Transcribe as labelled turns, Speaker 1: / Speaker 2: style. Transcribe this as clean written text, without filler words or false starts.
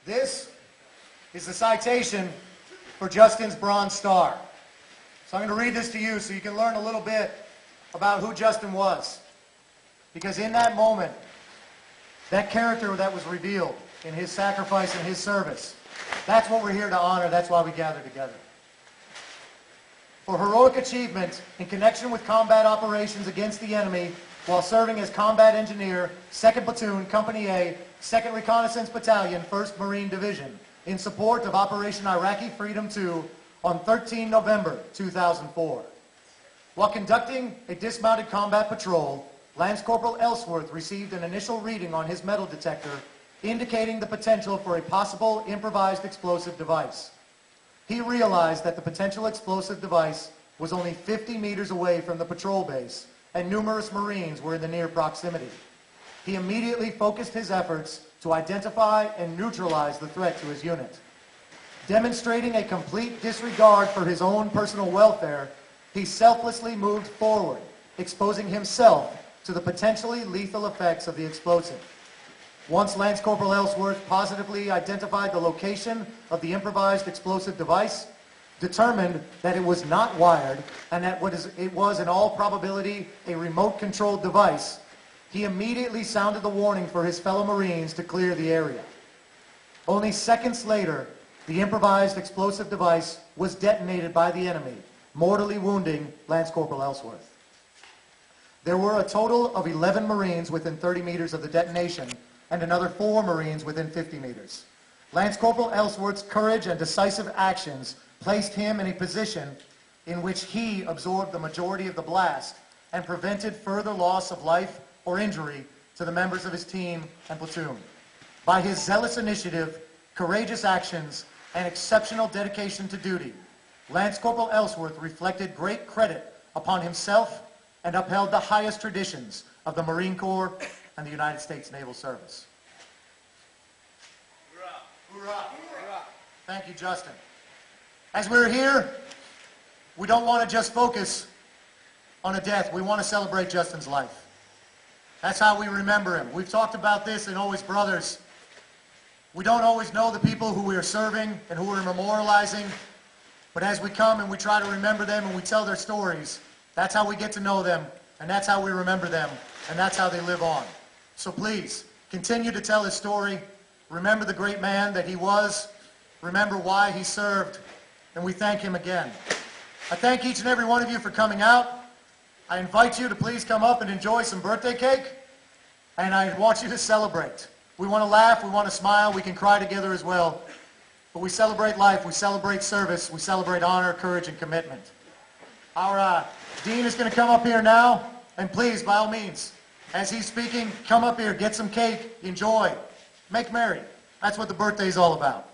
Speaker 1: This is the citation for Justin's Bronze Star. So I'm going to read this to you so you can learn a little bit about who Justin was. Because in that moment, that character that was revealed in his sacrifice and his service, that's what we're here to honor. That's why we gather together. For heroic achievement in connection with combat operations against the enemy while serving as combat engineer, 2nd Platoon, Company A, 2nd Reconnaissance Battalion, 1st Marine Division, in support of Operation Iraqi Freedom II on 13 November 2004. While conducting a dismounted combat patrol, Lance Corporal Ellsworth received an initial reading on his metal detector indicating the potential for a possible improvised explosive device. He realized that the potential explosive device was only 50 meters away from the patrol base and numerous Marines were in the near proximity. He immediately focused his efforts to identify and neutralize the threat to his unit. Demonstrating a complete disregard for his own personal welfare, he selflessly moved forward, exposing himself to the potentially lethal effects of the explosive. Once Lance Corporal Ellsworth positively identified the location of the improvised explosive device, determined that it was not wired and that it was in all probability a remote-controlled device, he immediately sounded the warning for his fellow Marines to clear the area. Only seconds later, the improvised explosive device was detonated by the enemy, mortally wounding Lance Corporal Ellsworth. There were a total of 11 Marines within 30 meters of the detonation and another 4 Marines within 50 meters. Lance Corporal Ellsworth's courage and decisive actions placed him in a position in which he absorbed the majority of the blast and prevented further loss of life or injury to the members of his team and platoon. By his zealous initiative, courageous actions, and exceptional dedication to duty, Lance Corporal Ellsworth reflected great credit upon himself and upheld the highest traditions of the Marine Corps and the United States Naval Service. Hoorah. Hoorah. Hoorah. Thank you, Justin. As we're here, we don't want to just focus on a death. We want to celebrate Justin's life. That's how we remember him. We've talked about this in Always Brothers. We don't always know the people who we are serving and who we're memorializing, but as we come and we try to remember them and we tell their stories, that's how we get to know them, and that's how we remember them, and that's how they live on. So please, continue to tell his story. Remember the great man that he was. Remember why he served, and we thank him again. I thank each and every one of you for coming out. I invite you to please come up and enjoy some birthday cake, and I want you to celebrate. We want to laugh, we want to smile, we can cry together as well, but we celebrate life, we celebrate service, we celebrate honor, courage, and commitment. Our Dean is going to come up here now, and please, by all means, as he's speaking, come up here, get some cake, enjoy, make merry. That's what the birthday is all about.